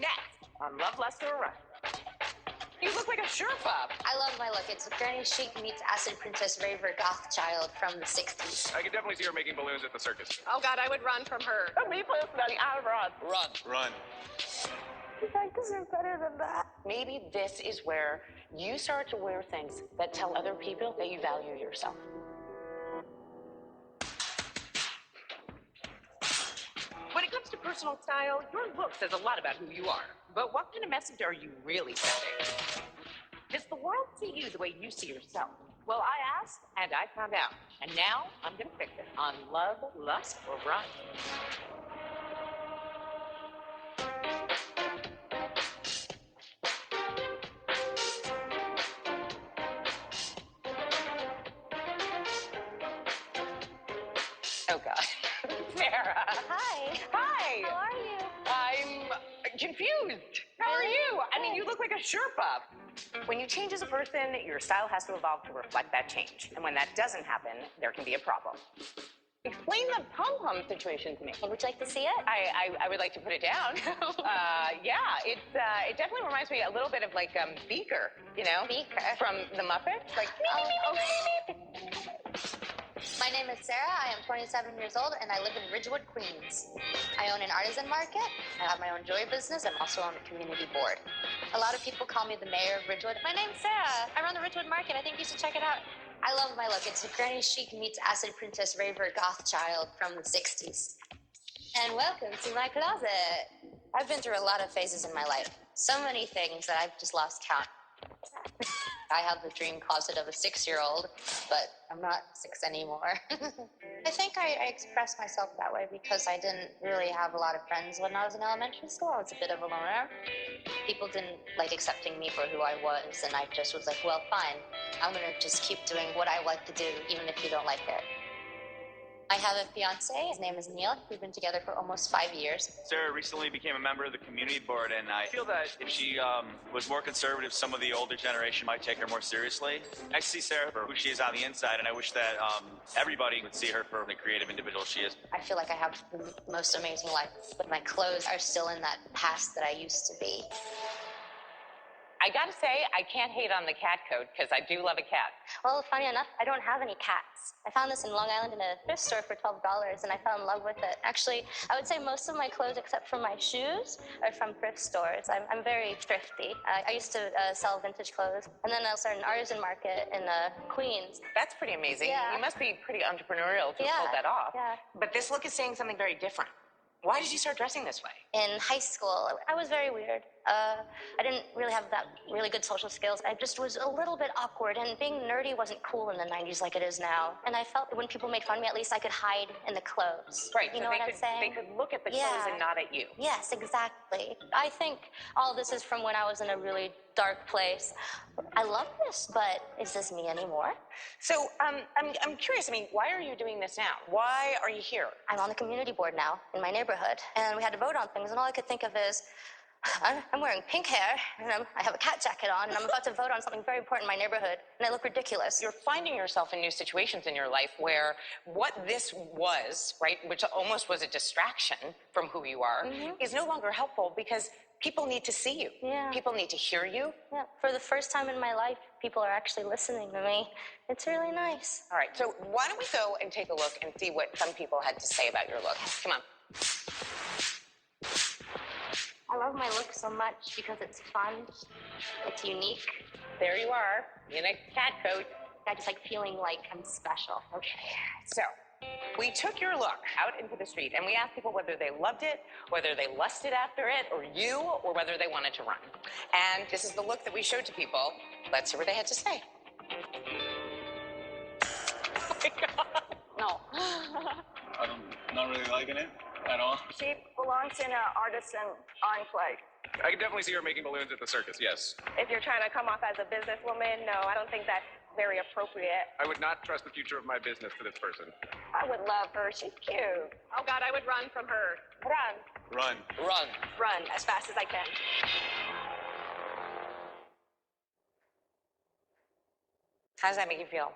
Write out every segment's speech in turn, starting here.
Next on Love, Lust, or Run. You look like a Sherpa. I love my look. It's Granny Chic meets Acid Princess Raver Gothchild from the 60s. I can definitely see her making balloons at the circus. Oh, God, I would run from her. Me personally, I run. Run. You guys deserve better than that. Maybe this is where you start to wear things that tell other people that you value yourself. When it comes to personal style, your look says a lot about who you are. But what kind of message are you really sending? Does the world see you the way you see yourself? Well, I asked, and I found out. And now I'm going to fix it on Love, Lust, or Run. Oh, God. Sarah. Hi. Hi. How are you? I'm confused. How are you? I mean, you look like a Sherpa. When you change as a person, your style has to evolve to reflect that change. And when that doesn't happen, there can be a problem. Explain the pom-pom situation to me. Would you like to see it? I would like to put it down. Yeah, it definitely reminds me a little bit of like Beaker, you know? Beaker? From the Muppets. Like, My name is Sarah. I am 27 years old, and I live in Ridgewood, Queens. I own an artisan market. I have my own jewelry business. I'm also on the community board. A lot of people call me the mayor of Ridgewood. My name's Sarah. I run the Ridgewood Market. I think you should check it out. I love my look. It's Granny Chic meets Acid Princess Raver Gothchild from the 60s. And welcome to my closet. I've been through a lot of phases in my life. So many things that I've just lost count. I have the dream closet of a 6-year-old, but I'm not 6 anymore. I think I expressed myself that way because I didn't really have a lot of friends when I was in elementary school. I was a bit of a loner. People didn't like accepting me for who I was, and I just was like, well, fine. I'm gonna just keep doing what I like to do, even if you don't like it. I have a fiance. His name is Neil. We've been together for almost 5 years. Sarah recently became a member of the community board, and I feel that if she was more conservative, some of the older generation might take her more seriously. I see Sarah for who she is on the inside, and I wish that everybody would see her for the creative individual she is. I feel like I have the most amazing life, but my clothes are still in that past that I used to be. I gotta say, I can't hate on the cat coat because I do love a cat. Well, funny enough, I don't have any cats. I found this in Long Island in a thrift store for $12, and I fell in love with it. Actually, I would say most of my clothes, except for my shoes, are from thrift stores. I'm very thrifty. I used to sell vintage clothes, and then I started an artisan market in Queens. That's pretty amazing. Yeah. You must be pretty entrepreneurial to pull that off. Yeah. But this look is saying something very different. Why did you start dressing this way? In high school, I was very weird. I didn't really have that really good social skills. I just was a little bit awkward, and being nerdy wasn't cool in the 90s like it is now. And I felt that when people made fun of me, at least I could hide in the clothes. Right, You so know what I'm saying? they could look at the clothes and not at you. Yes, exactly. I think all this is from when I was in a really dark place. I love this, but is this me anymore? So I'm curious, I mean, why are you doing this now? Why are you here? I'm on the community board now in my neighborhood, and we had to vote on things, and all I could think of is, I'm wearing pink hair, and I have a cat jacket on, and I'm about to vote on something very important in my neighborhood, and I look ridiculous. You're finding yourself in new situations in your life where what this was, right, which almost was a distraction from who you are, is no longer helpful because people need to see you. Yeah. People need to hear you. Yeah, for the first time in my life, people are actually listening to me. It's really nice. All right, so why don't we go and take a look and see what some people had to say about your look. Come on. I love my look so much because it's fun, it's unique. There you are, in a cat coat. I just like feeling like I'm special. Okay, so we took your look out into the street and we asked people whether they loved it, whether they lusted after it, or you, or whether they wanted to run. And this is the look that we showed to people. Let's hear what they had to say. Oh my God. No. I'm not really liking it at all. She belongs in an artisan enclave. I can definitely see her making balloons at the circus, yes. If you're trying to come off as a businesswoman, no, I don't think that's very appropriate. I would not trust the future of my business to this person. I would love her. She's cute. Oh, God, I would run from her. Run. Run. Run as fast as I can. How does that make you feel?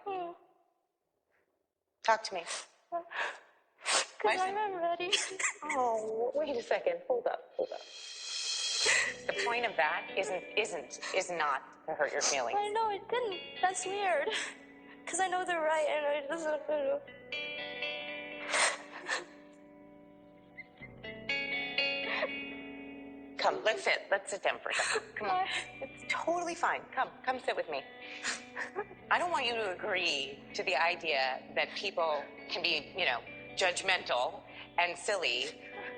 Talk to me. Because I'm not ready. Oh, wait a second. Hold up. point of that is not to hurt your feelings. I know it didn't. That's weird. Because I know they're right and it doesn't. Come, let's sit down for a second. Come on. It's totally fine. Come sit with me. I don't want you to agree to the idea that people can be, judgmental and silly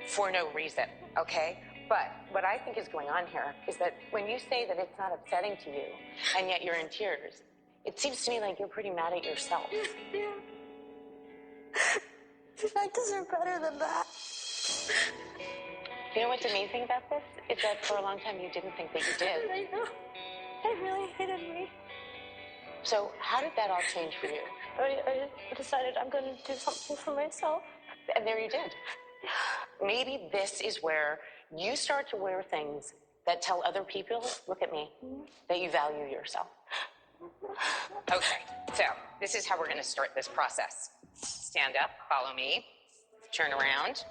for no reason, okay? But what I think is going on here is that when you say that it's not upsetting to you, and yet you're in tears, it seems to me like you're pretty mad at yourself. Yeah. I deserve better than that. You know what's amazing about this? Is that for a long time you didn't think that you did. I know. It really hated me. So how did that all change for you? I decided I'm going to do something for myself. And there you did. Maybe this is where you start to wear things that tell other people, look at me, that you value yourself. Okay, so this is how we're going to start this process. Stand up, follow me, turn around.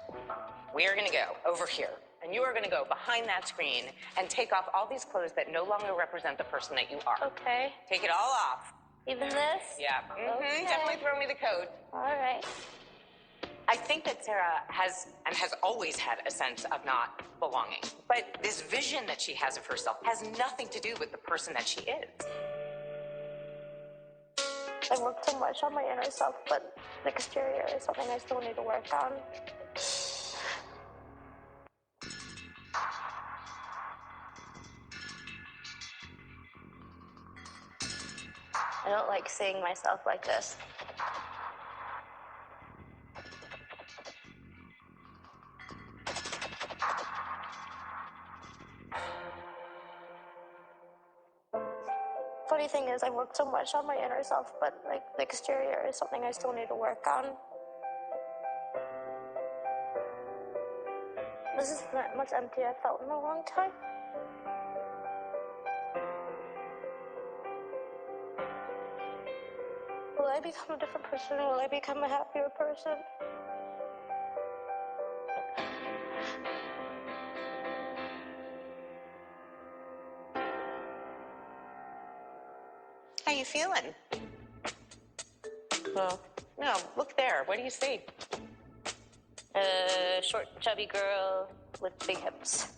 We are going to go over here, and you are going to go behind that screen and take off all these clothes that no longer represent the person that you are. Okay. Take it all off. Even this? Yeah. Okay. Definitely throw me the coat. All right. I think that Sarah has always had a sense of not belonging. But this vision that she has of herself has nothing to do with the person that she is. I worked so much on my inner self, but the exterior is something I still need to work on. I don't like seeing myself like this. Funny thing is, I worked so much on my inner self, but like the exterior is something I still need to work on. This is the much empty I felt in a long time. Will I become a different person? Will I become a happier person? How you feeling? Oh. No, look there. What do you see? A short, chubby girl with big hips.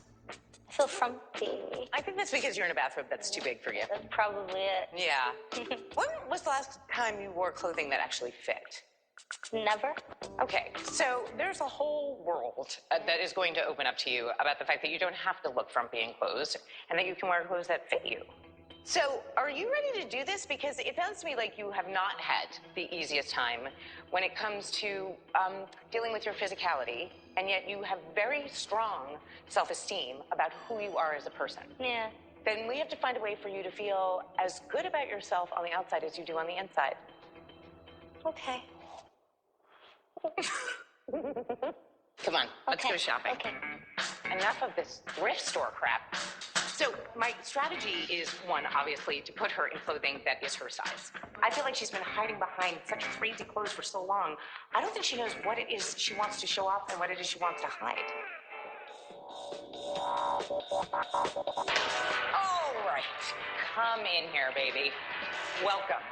I feel frumpy. I think that's because you're in a bathrobe that's too big for you. That's probably it. Yeah. When was the last time you wore clothing that actually fit? Never. Okay, so there's a whole world that is going to open up to you about the fact that you don't have to look frumpy in clothes and that you can wear clothes that fit you. So are you ready to do this? Because it sounds to me like you have not had the easiest time when it comes to dealing with your physicality, and yet you have very strong self-esteem about who you are as a person. Yeah. Then we have to find a way for you to feel as good about yourself on the outside as you do on the inside. Okay. Come on, let's Okay. go shopping. Okay. Enough of this thrift store crap. So my strategy is, one, obviously, to put her in clothing that is her size. I feel like she's been hiding behind such crazy clothes for so long. I don't think she knows what it is she wants to show off and what it is she wants to hide. All right, come in here, baby. Welcome.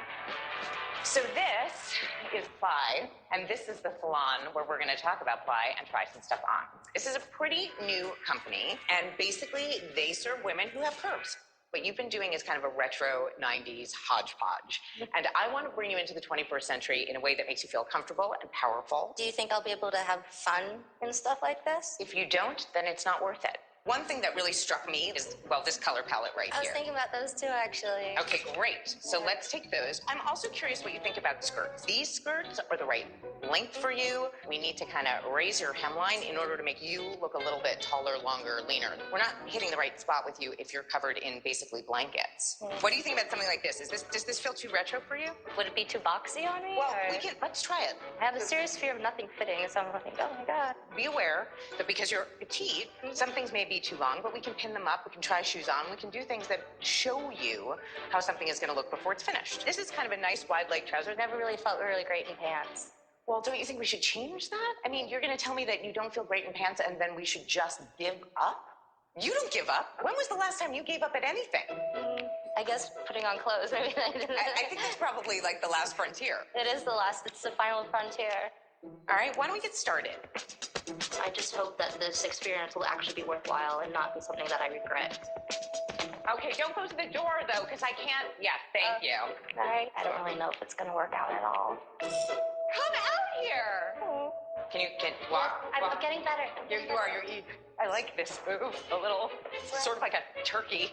So this is Ply, and this is the salon where we're going to talk about Ply and try some stuff on. This is a pretty new company, and basically they serve women who have curves. What you've been doing is kind of a retro 90s hodgepodge. And I want to bring you into the 21st century in a way that makes you feel comfortable and powerful. Do you think I'll be able to have fun and stuff like this? If you don't, then it's not worth it. One thing that really struck me is, well, this color palette right I was here. thinking about those too, actually. Okay, great. So let's take those. I'm also curious what you think about skirts. These skirts are the right length for you. We need to kind of raise your hemline in order to make you look a little bit taller, longer, leaner. We're not hitting the right spot with you if you're covered in basically blankets. What do you think about something like this? Does this feel too retro for you? Would it be too boxy on me? Well, or- let's try it. I have a serious fear of nothing fitting, so I'm like, oh my God. Be aware that because you're petite, some things may be too long, but we can pin them up, we can try shoes on, we can do things that show you how something is going to look before it's finished. This is kind of a nice wide leg trouser. Never really felt really great in pants. Well, don't you think we should change that? I mean, you're going to tell me that you don't feel great in pants and then we should just give up? You don't give up. When was the last time you gave up at anything? I guess putting on clothes. Maybe I think that's probably like the last frontier. it is the last. It's the final frontier. All right, why don't we get started? I just hope that this experience will actually be worthwhile and not be something that I regret. Okay, don't close the door though, because I can't. Yeah, thank you. All right. I don't really know if it's gonna work out at all. Come out here. Can you walk? I'm walk? getting better. You are. I like this move. A little, sort of like a turkey.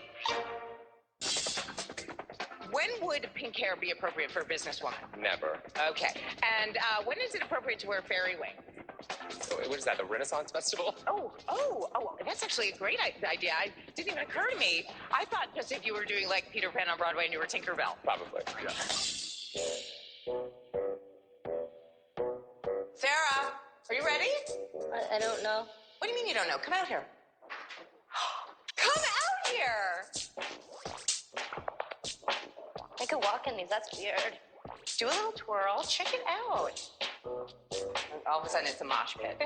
When would pink hair be appropriate for a businesswoman? Never. Okay. And when is it appropriate to wear fairy wings? So, what is that, the Renaissance Festival? Oh, that's actually a great idea. It didn't even occur to me. I thought just if you were doing like Peter Pan on Broadway and you were Tinkerbell. Probably, yeah. Sarah, are you ready? I don't know. What do you mean you don't know? Come out here. Come out here. I could walk in these. That's weird. Do a little twirl. Check it out. All of a sudden, it's a mosh pit.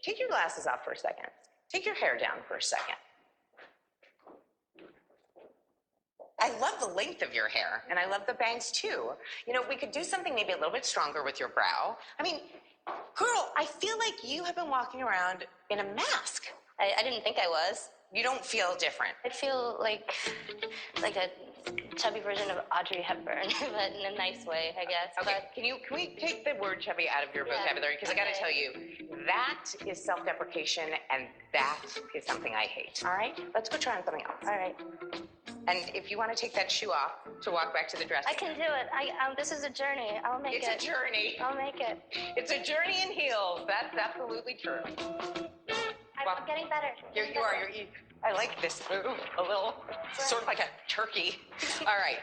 Take your glasses off for a second. Take your hair down for a second. I love the length of your hair, and I love the bangs too. You know, we could do something maybe a little bit stronger with your brow. I mean, girl, I feel like you have been walking around in a mask. I didn't think I was. You don't feel different. I feel like a chubby version of Audrey Hepburn, but in a nice way, I guess. Okay, can we take the word chubby out of your vocabulary? Because I gotta tell you, that is self-deprecation, and that is something I hate. All right? Let's go try on something else. All right. And if you want to take that shoe off to walk back to the dressing I can do it. This is a journey. I'll make It's it. a journey. I'll make it. It's a journey in heels. That's absolutely true. I'm getting better. I like this move. A little, sort of like a turkey. All right.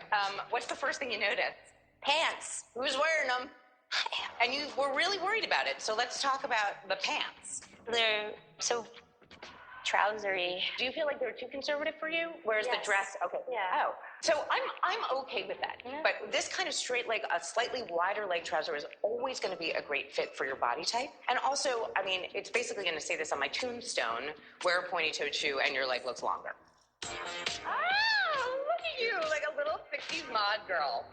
What's the first thing you notice? Pants. Who's wearing them? And you were really worried about it. So let's talk about the pants. They're so trousery. Do you feel like they're too conservative for you? Whereas Yes. the dress, okay. Yeah. Oh, so I'm okay with that. Yeah. But this kind of straight leg, a slightly wider leg trouser is always going to be a great fit for your body type. And also, I mean, it's basically going to say this on my tombstone: wear a pointy-toed shoe and your leg looks longer. Oh, look at you, like a little 60s mod girl.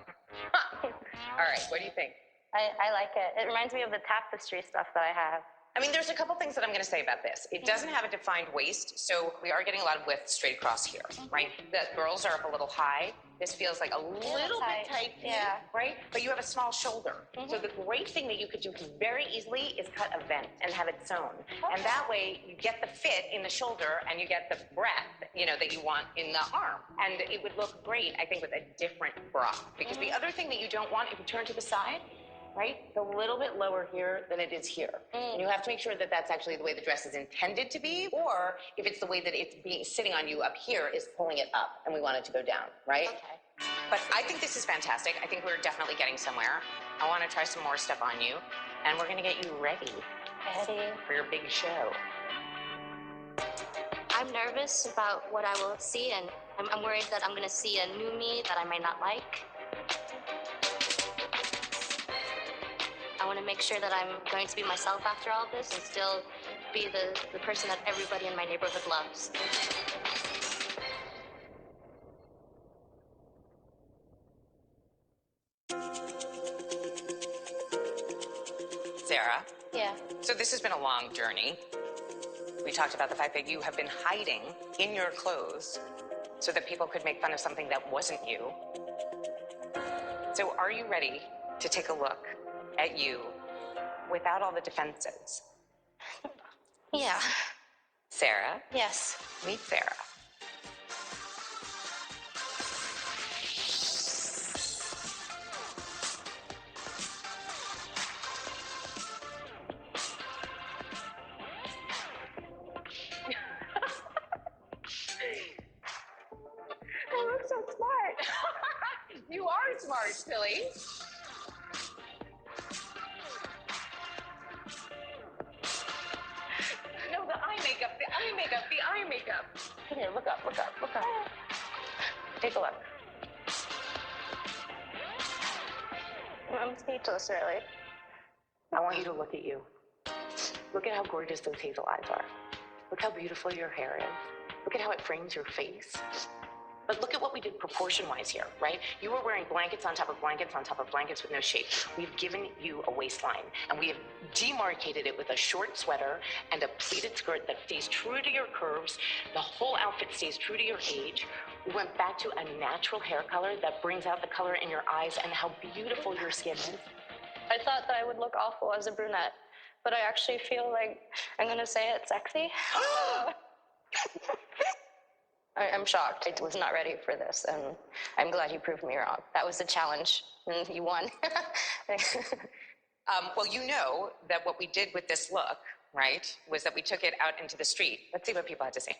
Huh. All right, what do you think? I like it. It reminds me of the tapestry stuff that I have. I mean, there's a couple things that I'm going to say about this. It doesn't have a defined waist, so we are getting a lot of width straight across here, right? The girls are up a little high. This feels like a little bit tight, Yeah. right? But you have a small shoulder. So the great thing that you could do very easily is cut a vent and have it sewn. And that way you get the fit in the shoulder and you get the breadth, you know, that you want in the arm. And it would look great, I think, with a different bra. Because the other thing that you don't want, if you turn to the side, right? It's a little bit lower here than it is here. And you have to make sure that that's actually the way the dress is intended to be, or if it's the way that it's sitting on you up here is pulling it up, and we want it to go down, right? Okay. But I think this is fantastic. I think we're definitely getting somewhere. I want to try some more stuff on you, and we're going to get you ready Ready. for your big show. I'm nervous about what I will see, and I'm worried that I'm going to see a new me that I might not like. I want to make sure that I'm going to be myself after all this and still be the person that everybody in my neighborhood loves. Sarah, Yeah. so this has been a long journey. We talked about the fact that you have been hiding in your clothes so that people could make fun of something that wasn't you. So are you ready to take a look at you without all the defenses? Yeah. Sarah, Yes. meet Sarah. I look so smart. You are smart, silly. No, the eye makeup, the eye makeup, the eye makeup. Come here, look up, look up, look up. Take a look. I'm speechless, really. I want you to look at you. Look at how gorgeous those hazel eyes are. Look how beautiful your hair is. Look at how it frames your face. But look at what we did proportion-wise here, right? You were wearing blankets on top of blankets on top of blankets with no shape. We've given you a waistline, and we have demarcated it with a short sweater and a pleated skirt that stays true to your curves. The whole outfit stays true to your age. We went back to a natural hair color that brings out the color in your eyes and how beautiful your skin is. I thought that I would look awful as a brunette, but I actually feel like, I'm gonna say it, sexy. I'm shocked. I was not ready for this, and I'm glad you proved me wrong. That was the challenge, and you won. Well, you know that what we did with this look, right, was that we took it out into the street. Let's see what people had to say.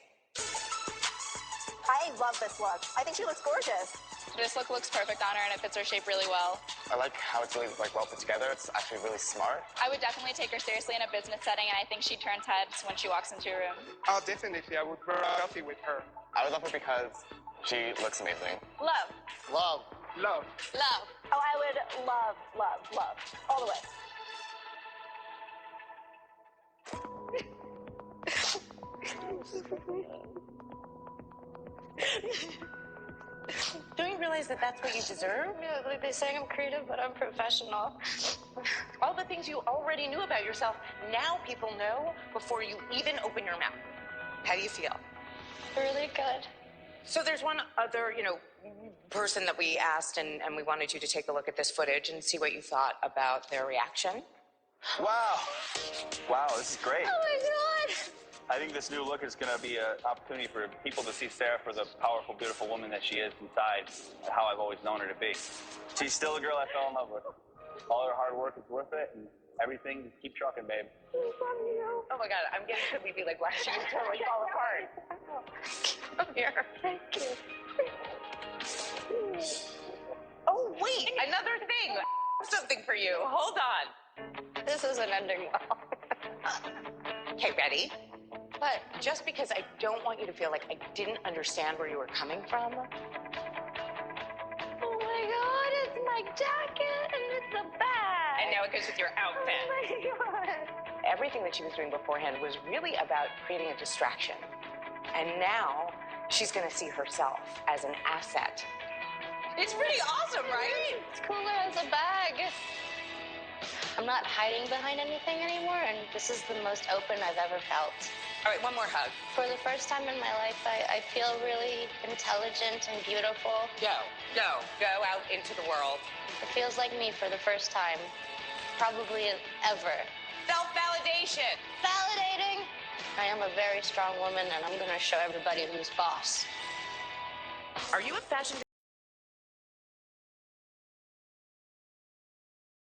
I love this look. I think she looks gorgeous. This look looks perfect on her and it fits her shape really well. I like how it's really well put together. It's actually really smart. I would definitely take her seriously in a business setting, and I think she turns heads when she walks into a room. Oh, definitely. I would grab a selfie with her. I would love her because she looks amazing. Love. Love. Love. Love. Oh, I would love, love, love. All the way. Don't you realize that that's what you deserve? Yeah, like they say I'm creative, but I'm professional. All the things you already knew about yourself, now people know before you even open your mouth. How do you feel? Really good. So there's one other, person that we asked, and we wanted you to take a look at this footage and see what you thought about their reaction. Wow. Wow, this is great. Oh my God! I think this new look is going to be an opportunity for people to see Sarah for the powerful, beautiful woman that she is inside, how I've always known her to be. She's still a girl I fell in love with. All her hard work is worth it, and everything, just keep trucking, babe. Oh my God, I'm getting creepy, like watching you totally fall apart. Come here. Thank you. Oh, wait, another thing. Something for you. Hold on. This isn't ending well. Okay, ready? But Just because I don't want you to feel like I didn't understand where you were coming from. oh my God, it's my jacket and it's a bag. And now it goes with your outfit. Oh my God. Everything that she was doing beforehand was really about creating a distraction. And now she's going to see herself as an asset. It's pretty awesome, right? It's cooler as a bag. I'm not hiding behind anything anymore, and this is the most open I've ever felt. All right, one more hug. For the first time in my life, I feel really intelligent and beautiful. Go out into the world. It feels like me for the first time, probably ever. Self-validation. Validating. I am a very strong woman, and I'm going to show everybody who's boss. Are you a fashion